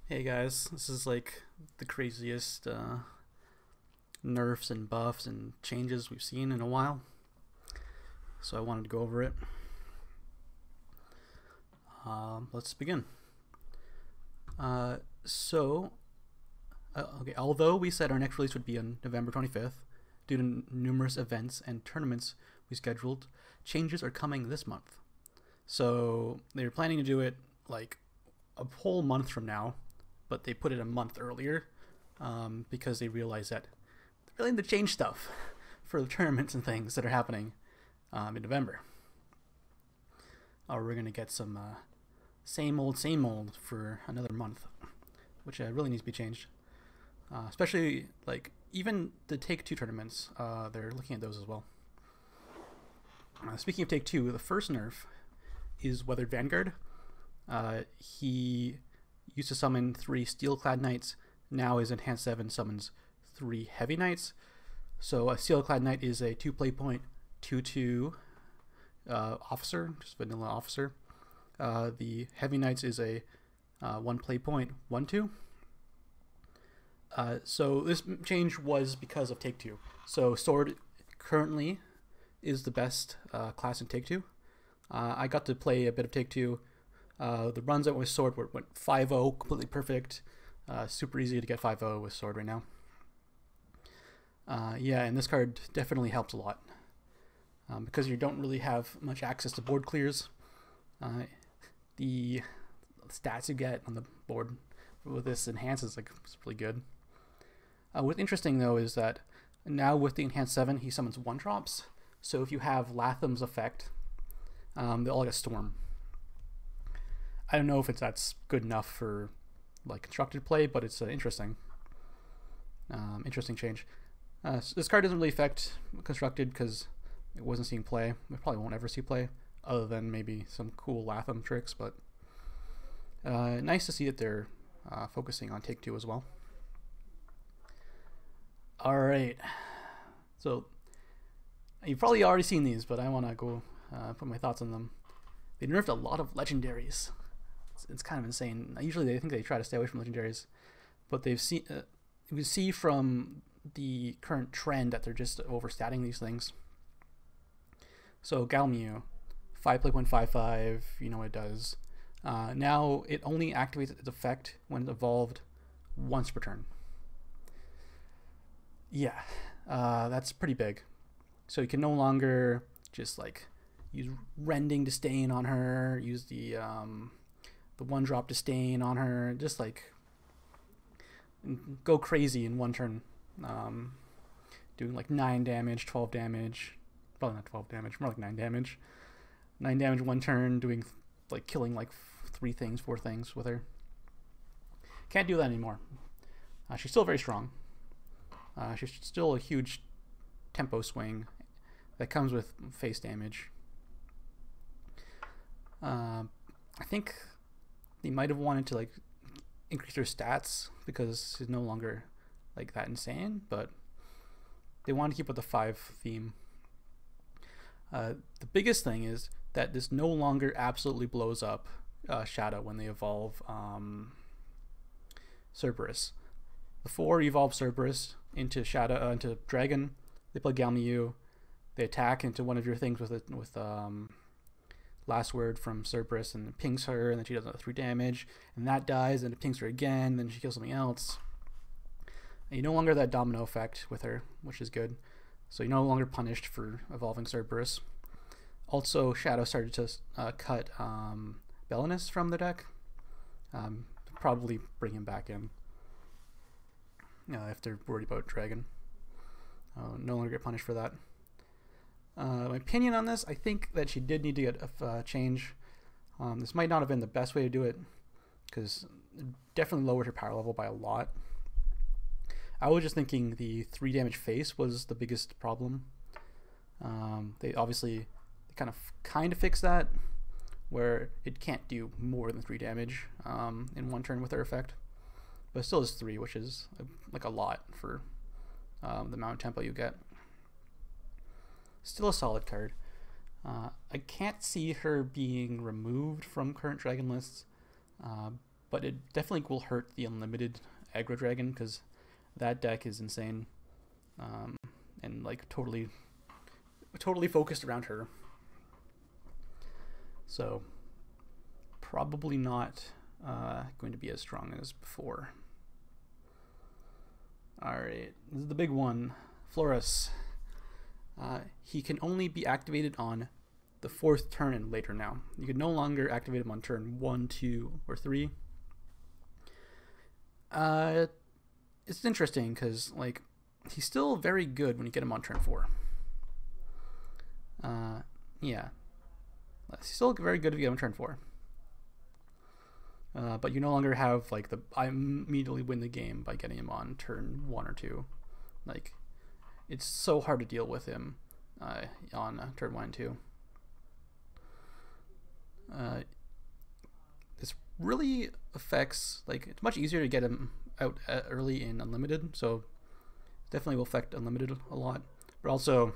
Hey guys, this is like the craziest nerfs and buffs and changes we've seen in a while. So I wanted to go over it. Let's begin. Uh, so, okay, although we said our next release would be on November 25th, due to numerous events and tournaments we scheduled, changes are coming this month. So they were planning to do it like a whole month from now, but they put it a month earlier because they realized that they're really need to change stuff for the tournaments and things that are happening in November. Or we're gonna get some same old for another month, which really needs to be changed. Especially like even the Take Two tournaments, they're looking at those as well. Speaking of Take Two, the first nerf is Weathered Vanguard. He used to summon 3 Steel-clad Knights. Now his Enhanced 7 summons 3 Heavy Knights. So a Steel-clad Knight is a 2 play point 2/2 officer, just vanilla officer. The Heavy Knights is a 1 play point 1/2. So this change was because of Take Two. So Sword currently is the best class in Take Two. I got to play a bit of Take Two. The runs that with Sword went 5-0, completely perfect. Super easy to get 5-0 with Sword right now. Yeah, and this card definitely helps a lot. Because you don't really have much access to board clears. The stats you get on the board with this enhance is like it's really good. What's interesting though is that now with the Enhanced 7 he summons 1-drops. So if you have Latham's effect, they all get Storm. I don't know if that's good enough for like constructed play, but it's interesting change. So this card doesn't really affect constructed because it wasn't seeing play. We probably won't ever see play other than maybe some cool Latham tricks, but nice to see that they're focusing on Take Two as well. Alright, so you've probably already seen these, but I want to go put my thoughts on them. They nerfed a lot of legendaries. It's kind of insane. Usually they think they try to stay away from legendaries, but they've seen we see from the current trend that they're just overstatting these things. So Galmew, 5 play 1/5/5, you know what it does. Now it only activates its effect when evolved once per turn. Yeah, that's pretty big. So you can no longer just like use Rending Disdain on her, use the 1-drop Disdain on her, just like go crazy in one turn, doing like 9 damage, 12 damage, probably not 12 damage, more like 9 damage. 9 damage one turn, doing like killing like 3 things, 4 things with her. Can't do that anymore. She's still very strong. She's still a huge tempo swing that comes with face damage. I think they might have wanted to like increase their stats because she's no longer like that insane, but they want to keep with the 5 theme. The biggest thing is that this no longer absolutely blows up Shadow when they evolve Cerberus. Before you evolve Cerberus into Shadow into Dragon, they play Galmew. They attack into one of your things with Last Word from Cerberus and it pings her, and then she does another 3 damage, and that dies, and it pings her again, then she kills something else. And you no longer have that domino effect with her, which is good. So you're no longer punished for evolving Cerberus. Also, Shadow started to cut Belinus from the deck. Probably bring him back in if they're worried about Dragon. No longer get punished for that. My opinion on this, I think that she did need to get a change. This might not have been the best way to do it because it definitely lowered her power level by a lot. I was just thinking the 3 damage face was the biggest problem. They obviously kind of fixed that where it can't do more than 3 damage in one turn with her effect, but it still is 3, which is like a lot for the amount of tempo you get. Still a solid card. I can't see her being removed from current Dragon lists but it definitely will hurt the unlimited aggro dragon because that deck is insane, and like totally focused around her. So probably not going to be as strong as before. Alright, this is the big one. Florus. He can only be activated on the 4th turn and later now. You can no longer activate him on turn 1, 2, or 3. It's interesting because like he's still very good when you get him on turn 4. Yeah. He's still very good if you get him on turn 4. But you no longer have like I immediately win the game by getting him on turn 1 or 2. Like, it's so hard to deal with him on turn 1 and 2. This really affects, like, it's much easier to get him out early in Unlimited, so definitely will affect Unlimited a lot, but also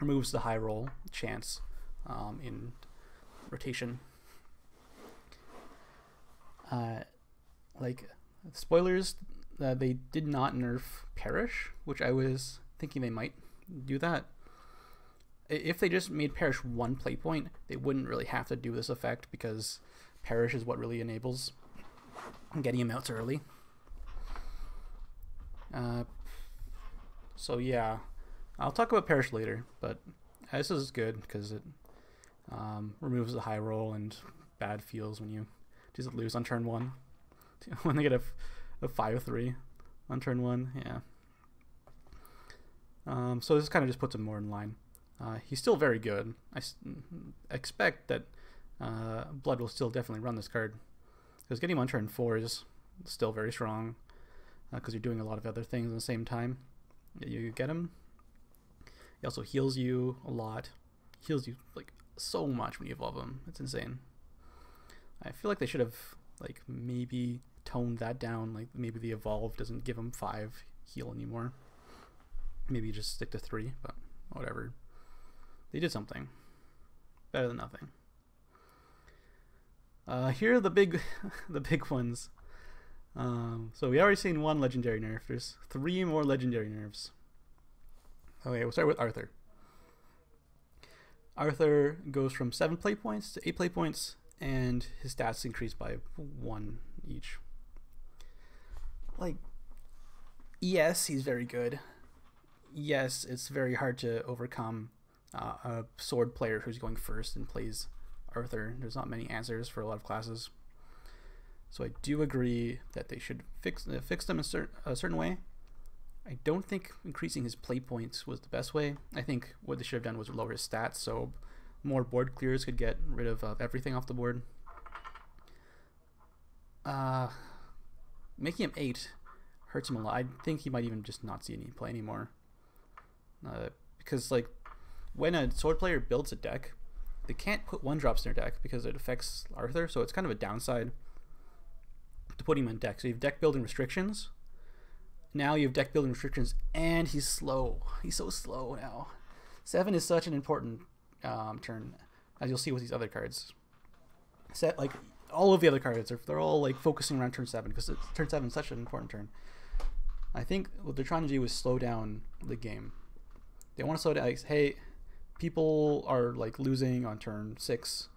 removes the high roll chance in rotation. Like, spoilers, they did not nerf Perish, which I was thinking they might do that. If they just made Perish 1 play point, they wouldn't really have to do this effect because Perish is what really enables getting him out early. So yeah, I'll talk about Perish later, but this is good because it removes the high roll and bad feels when you just lose on turn 1. When they get a 5-3 on turn 1, yeah. So this kind of just puts him more in line. He's still very good. I expect that Blood will still definitely run this card, because getting him on turn 4 is still very strong, because you're doing a lot of other things at the same time. You get him. He also heals you a lot. Heals you like so much when you evolve him. It's insane. I feel like they should have like maybe toned that down. Like maybe the evolve doesn't give him 5 heal anymore. Maybe just stick to 3, but whatever. They did something. Better than nothing. Here are the big ones. So we already seen 1 legendary nerf. There's 3 more legendary nerfs. Okay, we'll start with Arthur. Arthur goes from 7 play points to 8 play points, and his stats increase by 1 each. Like, yes, he's very good. Yes, it's very hard to overcome a sword player who's going first and plays Arthur. There's not many answers for a lot of classes. So I do agree that they should fix them in a certain way. I don't think increasing his play points was the best way. I think what they should have done was lower his stats so more board clears could get rid of everything off the board. Making him 8 hurts him a lot. I think he might even just not see any play anymore. Because like when a sword player builds a deck, they can't put 1-drops in their deck because it affects Arthur, so it's kind of a downside to putting him in deck. So you have deck building restrictions. Now you have deck building restrictions, and he's slow. He's so slow now. 7 is such an important turn, as you'll see with these other cards. Like all of the other cards, they're all like focusing around turn 7 because turn 7 is such an important turn. I think what they're trying to do is slow down the game. They want to slow down. Like, hey, people are like losing on turn 6,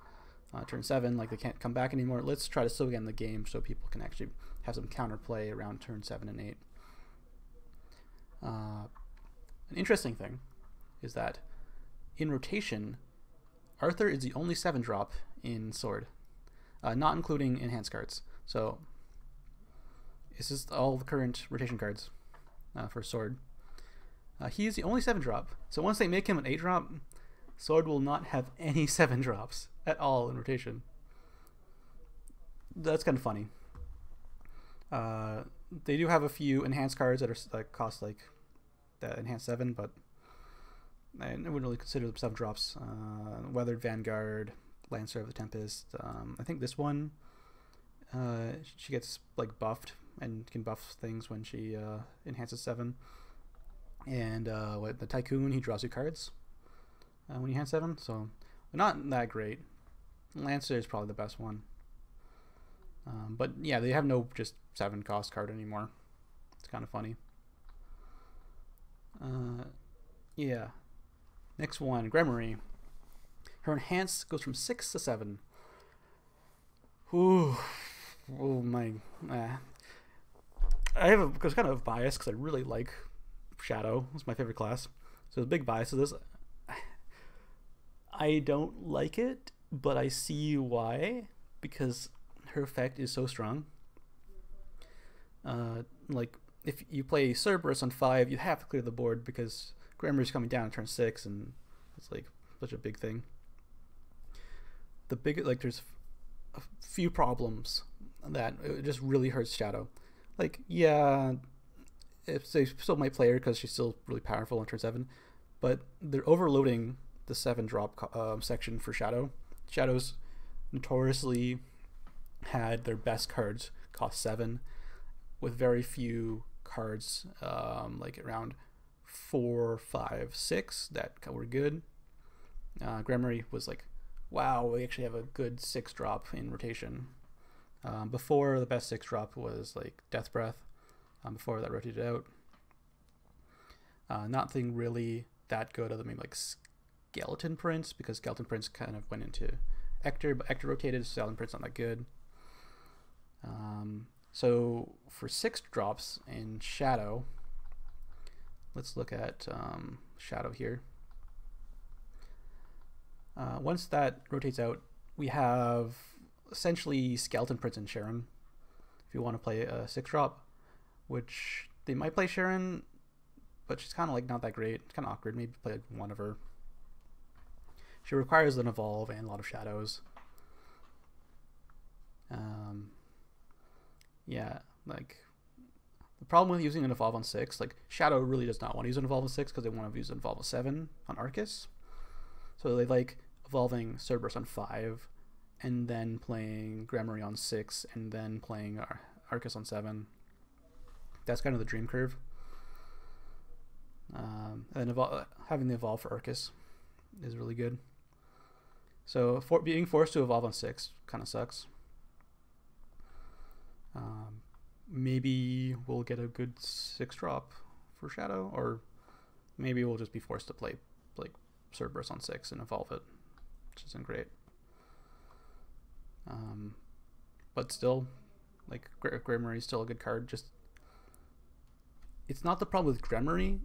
turn 7. Like they can't come back anymore. Let's try to slow down the game so people can actually have some counterplay around turn 7 and 8. An interesting thing is that in rotation, Arthur is the only 7-drop in Sword, not including enhanced cards. So this is all the current rotation cards for Sword. He's the only 7-drop. So once they make him an 8-drop, Sword will not have any 7-drops at all in rotation. That's kind of funny. They do have a few enhanced cards that cost like the enhanced 7, but I wouldn't really consider them 7-drops. Weathered Vanguard, Lancer of the Tempest. I think this one, she gets like buffed and can buff things when she enhances 7. And the Tycoon, he draws 2 cards when he enhances 7, so not that great. Lancer is probably the best one. But yeah, they have no just 7 cost card anymore. It's kind of funny. Yeah. Next one, Gremory. Her enhance goes from 6 to 7. Ooh. Oh my. I was kind of biased because I really like Shadow. It's my favorite class. So there's a big bias to this. I don't like it, but I see why. Because her effect is so strong. Like, if you play Cerberus on 5, you have to clear the board because Gremory's coming down on turn 6, and it's like such a big thing. There's a few problems that it just really hurts Shadow. Like, yeah, if they still might play her because she's still really powerful on turn 7, but they're overloading the 7-drop section for Shadow. Shadow's notoriously had their best cards cost 7, with very few cards like around 4, 5, 6 that were good. Gremory was like, wow, we actually have a good 6-drop in rotation. Before, the best 6-drop was like Death Breath. Before that rotated out. Nothing really that good other than maybe like Skeleton Prince, because Skeleton Prince kind of went into Ector, but Ector rotated, so Skeleton Prince not that good. So for 6-drops in Shadow, let's look at Shadow here. Once that rotates out, we have essentially Skeleton Prince and Sharon. If you want to play a 6-drop, which they might play Sharon, but she's kind of like not that great. It's kind of awkward. Maybe play like one of her. She requires an evolve and a lot of shadows. Yeah, like the problem with using an evolve on 6, like Shadow really does not want to use an evolve on 6 because they want to use an evolve on 7 on Arceus. So they like evolving Cerberus on 5, and then playing Gremory on 6, and then playing Arceus on 7. That's kind of the dream curve. And then having the evolve for Arceus is really good. So being forced to evolve on 6 kind of sucks. Maybe we'll get a good 6-drop for Shadow, or maybe we'll just be forced to play like Cerberus on 6 and evolve it, which isn't great. But still, like Gremory is still a good card. Just it's not the problem with Gremory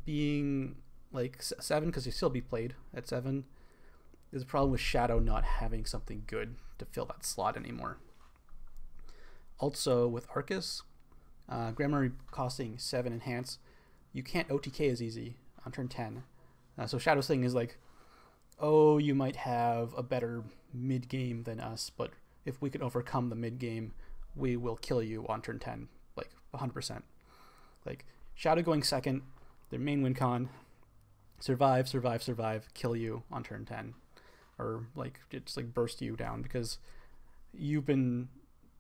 being like 7, because you still be played at 7. There's a problem with Shadow not having something good to fill that slot anymore. Also with Arceus, Gremory costing 7 enhance, you can't OTK as easy on turn 10. So Shadow's thing is like, oh, you might have a better mid game than us, but if we can overcome the mid game, we will kill you on turn 10, like 100%. Like Shadow going second, their main win con, survive, kill you on turn 10, or like just like burst you down, because you've been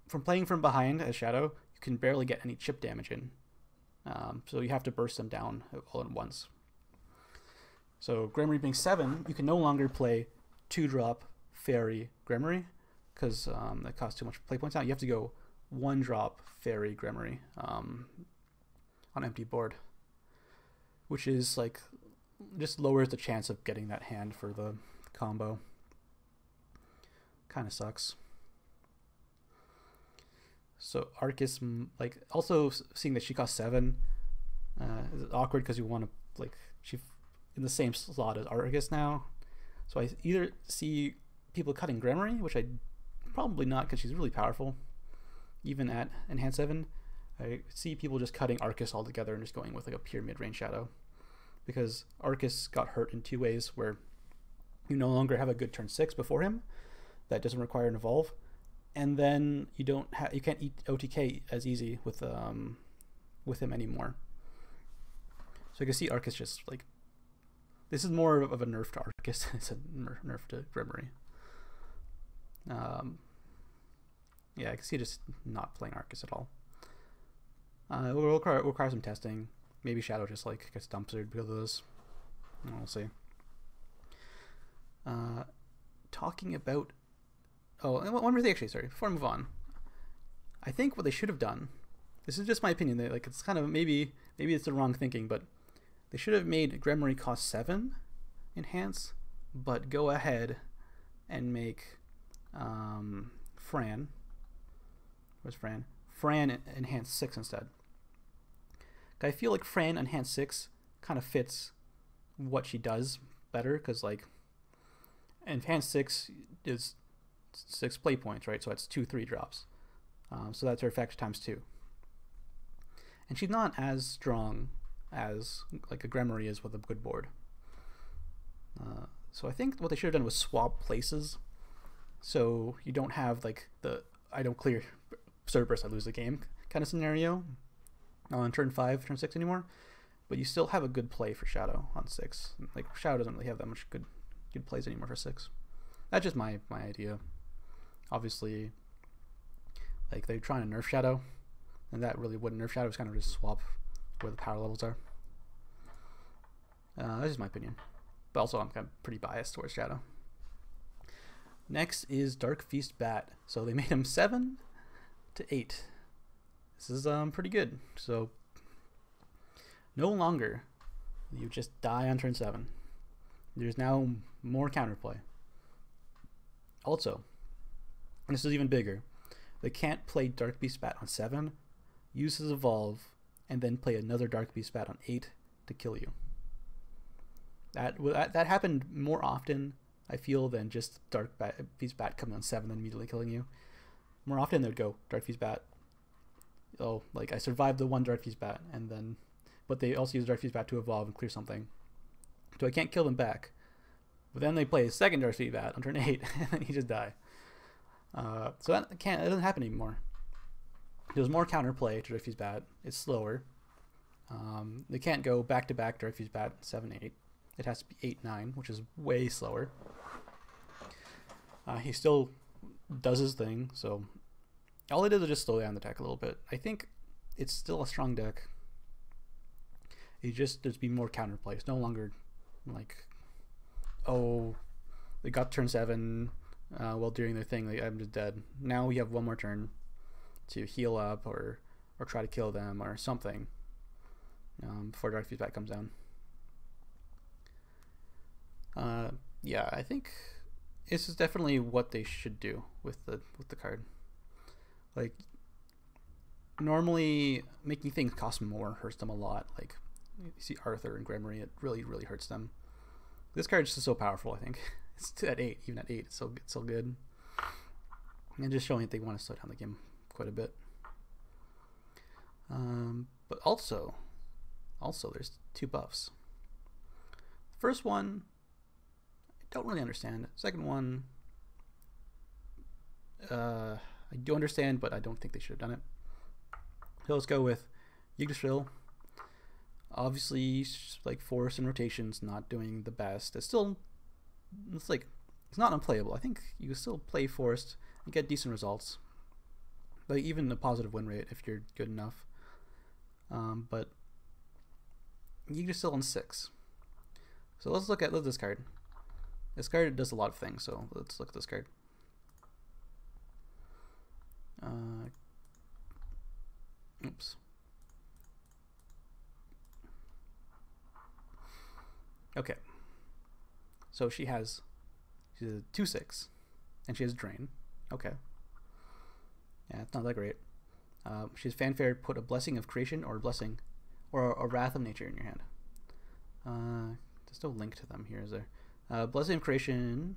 from playing from behind as Shadow, you can barely get any chip damage in. So you have to burst them down all at once. So Gremory being 7, you can no longer play 2-drop Fairy Gremory, because that costs too much play points now. You have to go 1-drop Fairy Gremory on empty board, which is like just lowers the chance of getting that hand for the combo. Kind of sucks. So Arceus, like, also seeing that she costs 7 is awkward, because you want to, like, she in the same slot as Arceus now. So I either see people cutting Gremory, which I probably not, because she's really powerful even at enhance 7. I see people just cutting Arceus altogether and just going with like a pure mid-range Shadow, because Arceus got hurt in 2 ways, where you no longer have a good turn 6 before him that doesn't require an evolve, and then you can't eat OTK as easy with him anymore. So you can see Arceus just like, this is more of a nerf to Arceus. It's a nerf to Gremory. Yeah, I can see just not playing Arceus at all. It will require some testing. Maybe Shadow just like gets dumpstered because of this. We'll see. Talking about, one more thing actually, sorry, before I move on. I think what they should have done, this is just my opinion, like it's kind of maybe it's the wrong thinking, but they should have made Gremory cost 7 enhance, but go ahead and make Fran. Where's Fran? Fran enhance 6 instead. I feel like Fran enhance 6 kind of fits what she does better, because like enhance 6 is 6 play points, right? So it's 2/3 drops. So that's her effect times 2. And she's not as strong as like a Gremory is with a good board. So I think what they should have done was swap places, so you don't have like the I don't clear Shadowverse, I lose the game kind of scenario on turn 5, turn 6 anymore. But you still have a good play for Shadow on 6. Like Shadow doesn't really have that much good plays anymore for 6. That's just my idea. Obviously, like they're trying to nerf Shadow, and that really wouldn't nerf Shadow. It's kind of just swap where the power levels are. That's just my opinion. But also, I'm kind of pretty biased towards Shadow. Next is Dark Feast Bat. So they made him 7 to 8. This is pretty good. So no longer you just die on turn 7. There's now more counterplay. Also, and this is even bigger, they can't play Dark Beast Bat on 7, use his Evolve, and then play another Dark Beast Bat on 8 to kill you. That happened more often, I feel, than just Dark Beast Bat coming on 7 and immediately killing you. More often they'd go Dark Beast Bat. Oh, like I survived the one Dark Beast Bat, and then, but they also use Dark Beast Bat to evolve and clear something, so I can't kill them back. But then they play a second Dark Beast Bat on turn 8, and then he just die. So that doesn't happen anymore. There's more counterplay to Dark Beast Bat. It's slower. They can't go back to back Dark Beast Bat 7-8. It has to be 8-9, which is way slower. He still does his thing, so all it is just slow down the deck a little bit. I think it's still a strong deck. There's be more counterplay. It's no longer like, oh, they got turn 7 while doing their thing, like I'm just dead. Now we have one more turn to heal up or try to kill them or something before Dark Feast Bat comes down. Yeah, I think this is definitely what they should do with the card. Like, normally making things cost more hurts them a lot. Like, you see Arthur and Gremory, it really hurts them. This card is just so powerful, I think. It's at 8, even at 8, it's so good. And just showing that they want to slow down the game quite a bit. But also there's 2 buffs. The first one, I don't really understand. Second one, I do understand, but I don't think they should have done it. So let's go with Yggdrasil. Obviously, like force and rotations not doing the best. It's not unplayable. I think you can still play forced and get decent results, like even a positive win rate if you're good enough. But Yggdrasil on 6. So let's look at this card. This card does a lot of things, so let's look at this card. Oops. Okay. So she's a 2/6, and she has Drain. Okay. Yeah, it's not that great. She's Fanfare. Put a Blessing of Creation or a Blessing, or a Wrath of Nature in your hand. There's no link to them here, is there? Blessing of Creation.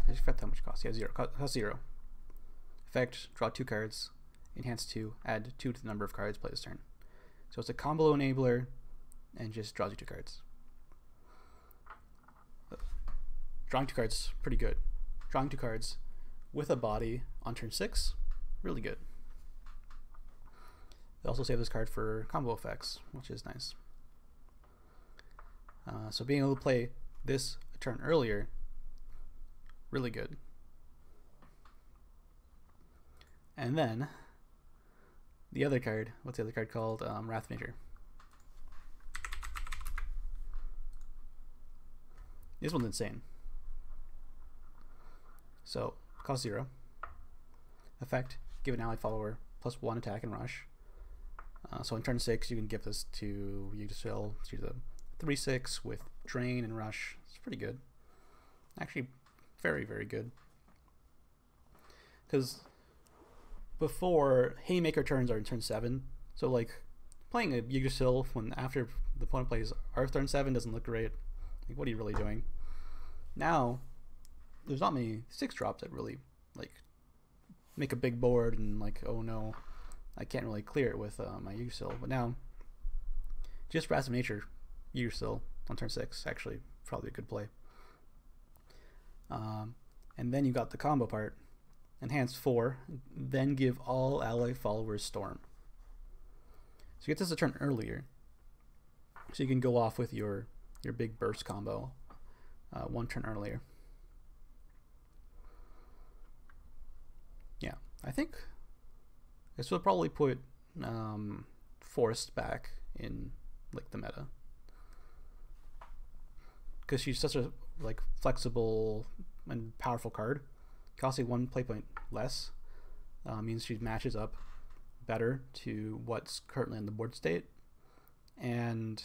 I just forgot how much it costs. Yeah, 0. Cost 0. Effect: draw 2 cards. Enhance 2. Add 2 to the number of cards played this turn. So it's a combo enabler, and just draws you 2 cards. Drawing 2 cards, pretty good. Drawing 2 cards with a body on turn 6, really good. They also save this card for combo effects, which is nice. So being able to play this a turn earlier, really good. And then the other card, what's the other card called? Wrath of Nature. This one's insane. So cost 0. Effect: give an allied follower +1 attack and rush. So in turn 6, you can give this to Yggdrasil. She's a 3/6 with drain and rush. It's pretty good. Actually, very, very good. Because before, Haymaker turns are in turn 7. So like playing a Yggdrasil when after the opponent plays Earth turn 7 doesn't look great. Like, what are you really doing? Now, there's not many 6-drops that really like make a big board and like, oh no, I can't really clear it with my Yggdrasil. But now, just for Wrath of Nature, Yggdrasil on turn 6 actually probably a good play. And then you got the combo part. Enhance 4, then give all ally followers Storm. So you get this a turn earlier, so you can go off with your big burst combo 1 turn earlier. Yeah, I think this will probably put Forest back in like the meta, because she's such a like flexible and powerful card. Costing 1 play point less means she matches up better to what's currently in the board state and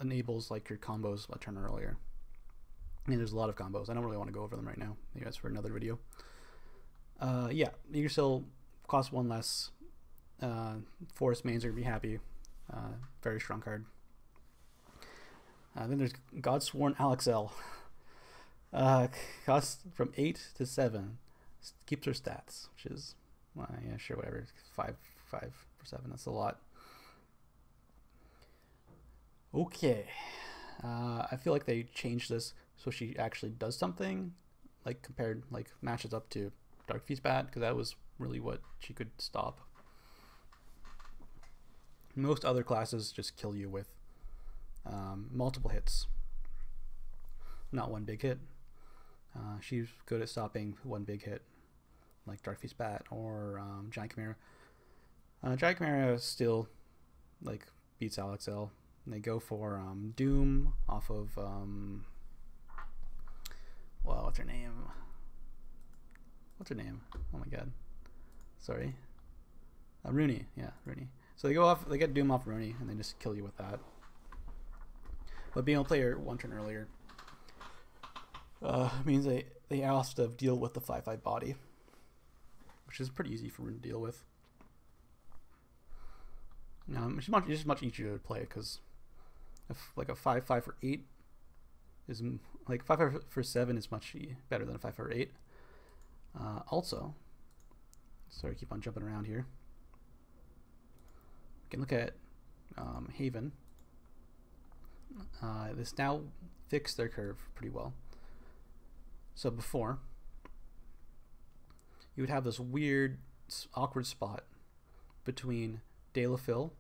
enables like your combos a turn earlier. I mean, there's a lot of combos. I don't really want to go over them right now. Maybe that's for another video. Yeah, Yggdrasil costs 1 less. Forest mains are going to be happy. Very strong card. Then there's Godsworn Alexel. Costs from 8 to 7. Keeps her stats, which is, well, yeah, sure, whatever. 5 for 7. That's a lot. Okay. I feel like they changed this so she actually does something, like compared, like matches up to Dark Feast Bat, because that was really what she could stop. Most other classes just kill you with multiple hits, not one big hit. She's good at stopping one big hit, like Dark Feast Bat or Giant Chimera. Giant Chimera still like beats Alexel. And they go for Doom off of well, what's her name? What's her name? Oh my god, sorry. Rooney, yeah, Rooney. So they go off. They get Doom off Rooney, and they just kill you with that. But being able to play her 1 turn earlier means they also have to deal with the 5/5 body, which is pretty easy for Rooney to deal with. It's just much easier to play, because if like a 5/5 for 8 is like 5/5 for 7 is much better than a 5/5 for 8. Also, sorry, keep on jumping around here. We can look at Haven. This now fixed their curve pretty well. So before, you would have this weird, awkward spot between Dalafil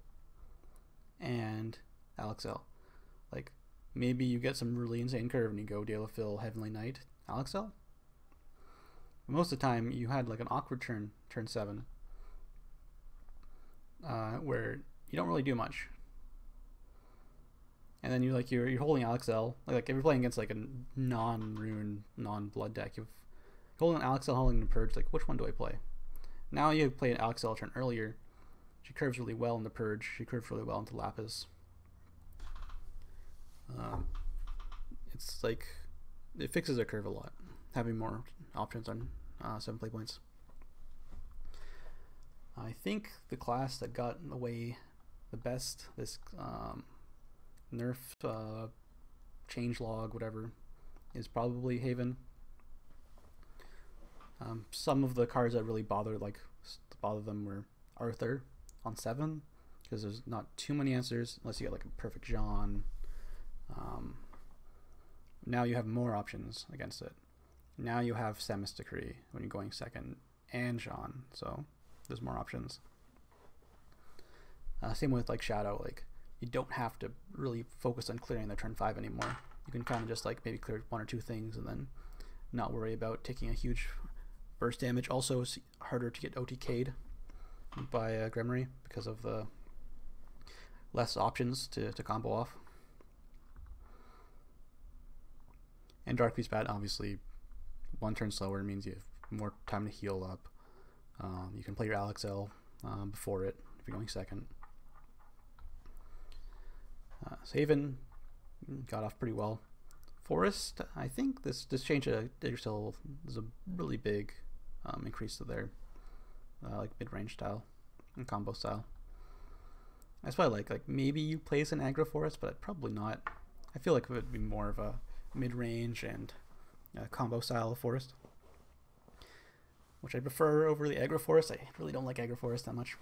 and Alexel. Like, maybe you get some really insane curve and you go Dalafil, Heavenly Knight, Alexel. Most of the time, you had like an awkward turn 7, where you don't really do much. And then you're holding Alexel, like if you're playing against like a non-rune, non-blood deck, you're holding Alexel, holding the Purge, like which one do I play? Now you play an Alexel turn earlier. She curves really well in the Purge. She curves really well into Lapis. It's like it fixes her curve a lot, having more options on 7 play points. I think the class that got away the best this nerf changelog whatever is probably Haven. Some of the cards that really bother them were Arthur on 7, because there's not too many answers unless you get like a perfect Jean. Now you have more options against it. Now you have Samus Decree when you're going second, and Jean, so there's more options. Same with like Shadow, like you don't have to really focus on clearing the turn 5 anymore. You can kind of just like maybe clear 1 or 2 things and then not worry about taking a huge burst damage. Also, it's harder to get OTK'd by Gremory because of the less options to combo off. And Dark Beast Bat obviously 1 turn slower means you have more time to heal up. You can play your Alex L before it if you're going second. Haven got off pretty well. Forest, I think this change to Yggdrasil is a really big increase to their like mid-range style and combo style. That's why I like maybe you place an aggro Forest, but probably not. I feel like it would be more of a mid-range and combo style of Forest, which I prefer over the aggro Forest. I really don't like aggro Forest that much.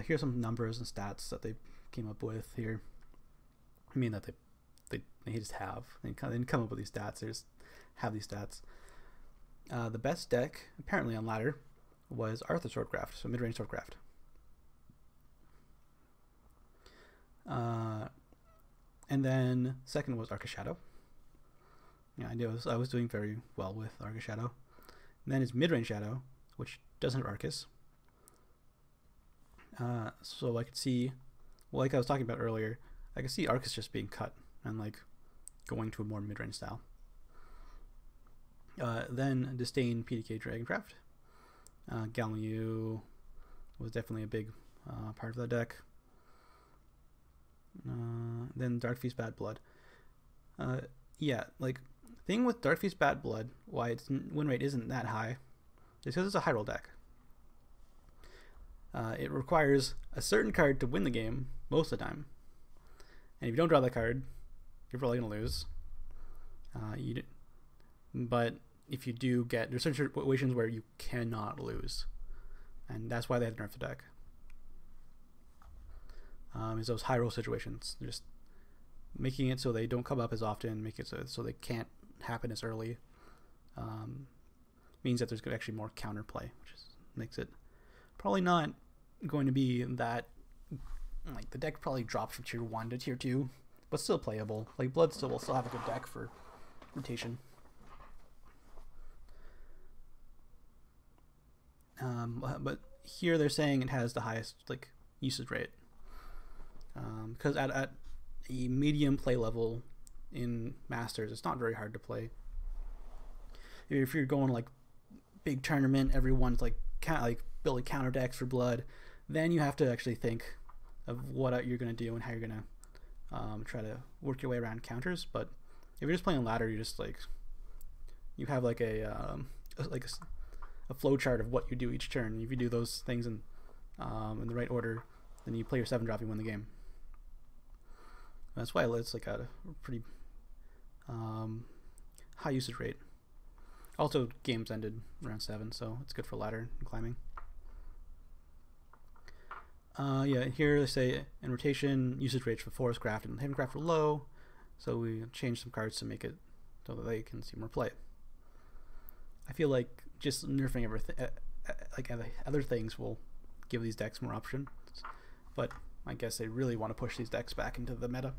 Here's some numbers and stats that they came up with here. I mean that they just have. They didn't come up with these stats. They just have these stats. The best deck apparently on ladder was Arthur Swordcraft, so mid-range Swordcraft. And then second was Arcus Shadow. Yeah, I knew I was doing very well with Arcus Shadow. And then it's mid-range Shadow, which doesn't have Arcus. So I could see, well, like I was talking about earlier, I could see Arcus just being cut and like going to a more mid-range style. Then Disdain PDK Dragoncraft. Galmu was definitely a big part of the deck. Then Dark Feast Bad Blood. Yeah, like thing with Dark Feast Bad Blood, why its win rate isn't that high, is because it's a high roll deck. It requires a certain card to win the game most of the time, and if you don't draw that card, you're probably gonna lose. But if you do get, there's certain situations where you cannot lose, and that's why they had to nerf the deck. Is those high roll situations, just making it so they don't come up as often, make it so they can't happen as early, means that there's actually more counterplay, which makes it probably not going to be that, like the deck probably drops from tier 1 to tier 2, but still playable. Like Blood will still have a good deck for rotation. But here they're saying it has the highest like usage rate, because at a medium play level in Masters, it's not very hard to play. If you're going like big tournament, everyone's like building counter decks for Blood, then you have to actually think of what you're going to do and how you're going to try to work your way around counters. But if you're just playing ladder, you just like, you have like a flow chart of what you do each turn. If you do those things in the right order, then you play your 7-drop, you win the game. That's why it's like a pretty high usage rate. Also, games ended around 7, so it's good for ladder and climbing. Yeah, here they say in rotation, usage rates for Forest Craft and Haven Craft are low, so we changed some cards to make it so that they can see more play. I feel like just nerfing everything, like other things, will give these decks more options, but I guess they really want to push these decks back into the meta.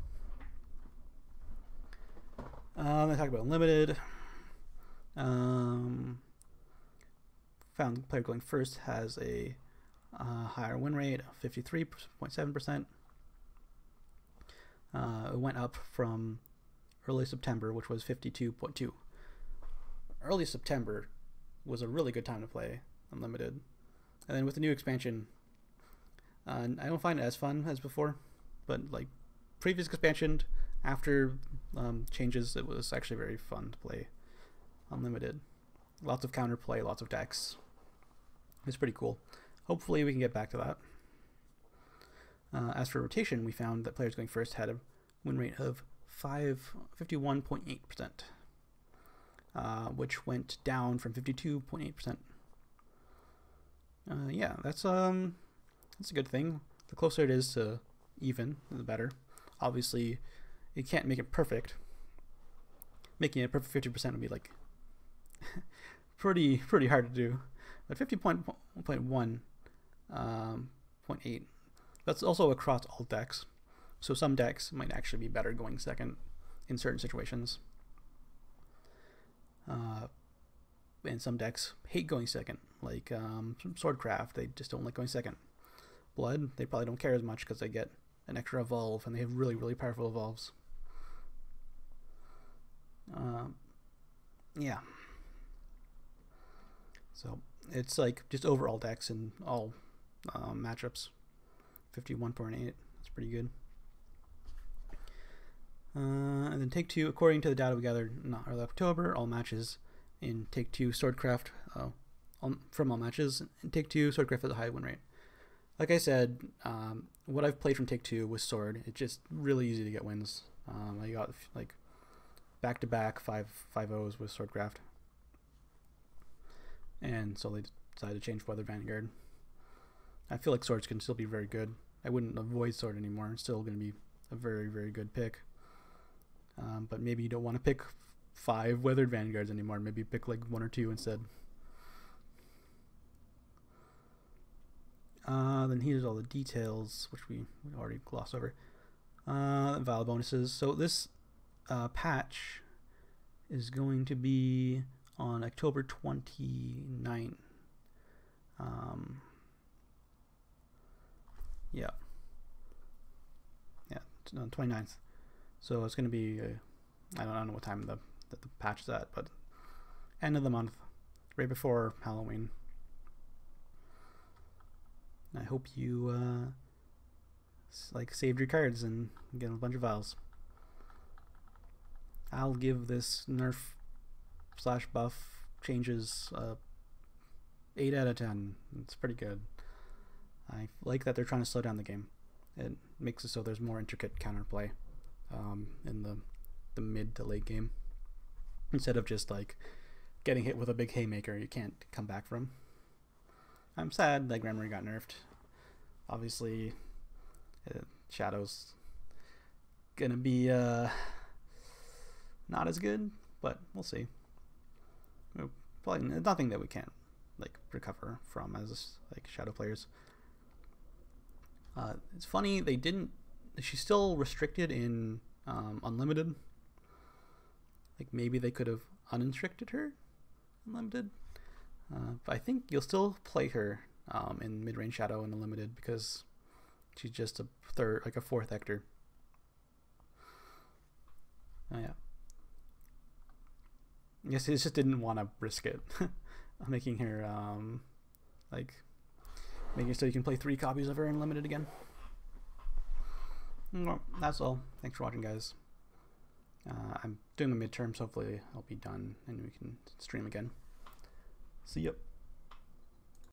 They talk about Unlimited. Found player going first has a higher win rate of 53.7%. It went up from early September, which was 52.2. Early September was a really good time to play Unlimited, and then with the new expansion, I don't find it as fun as before, but like previous expansion, after changes, it was actually very fun to play Unlimited. Lots of counterplay, lots of decks. It's pretty cool. Hopefully we can get back to that. As for rotation, we found that players going first had a win rate of 51.8%, which went down from 52.8%. Yeah, that's a good thing. The closer it is to even, the better. Obviously, you can't make it perfect. Making it a perfect 50% would be like pretty hard to do. But 50.1.8. That's also across all decks. So some decks might actually be better going second in certain situations. And some decks hate going second, like Swordcraft. They just don't like going second. Blood, they probably don't care as much because they get an extra evolve, and they have really powerful evolves. yeah. So it's like just overall decks and all matchups. 51.8. That's pretty good. And then Take Two, according to the data we gathered in early October, all matches in Take Two Swordcraft, from all matches in Take Two Swordcraft has a high win rate. Like I said, what I've played from Take Two with Sword, it's just really easy to get wins. I got like back-to-back 5-0s with Swordcraft. And so they decided to change Weather Vanguard. I feel like Swords can still be very good. I wouldn't avoid Sword anymore. It's still going to be a very, very good pick. But maybe you don't want to pick 5 Weathered Vanguards anymore. Maybe pick like 1 or 2 instead. Then here's all the details, which we already glossed over. Valid bonuses. So this patch is going to be on October 29th. Yeah, 29th. So it's going to be, I don't know what time the patch is at, but end of the month, right before Halloween. I hope you like saved your cards and get a bunch of vials. I'll give this nerf/buff changes 8 out of 10. It's pretty good. I like that they're trying to slow down the game. It makes it so there's more intricate counterplay in the mid to late game, instead of just like getting hit with a big haymaker you can't come back from. I'm sad that Grammar got nerfed. Obviously, Shadow's gonna be not as good, but we'll see. Probably nothing that we can't like recover from as like Shadow players. It's funny they didn't. She's still restricted in Unlimited. Like maybe they could have unrestricted her Unlimited. But I think you'll still play her in mid-range Shadow and Unlimited because she's just a fourth Hector. Oh yeah. I guess he just didn't want to risk it, making her making it so you can play 3 copies of her in Limited again. Well, that's all. Thanks for watching, guys. I'm doing the midterms. Hopefully I'll be done and we can stream again. See ya.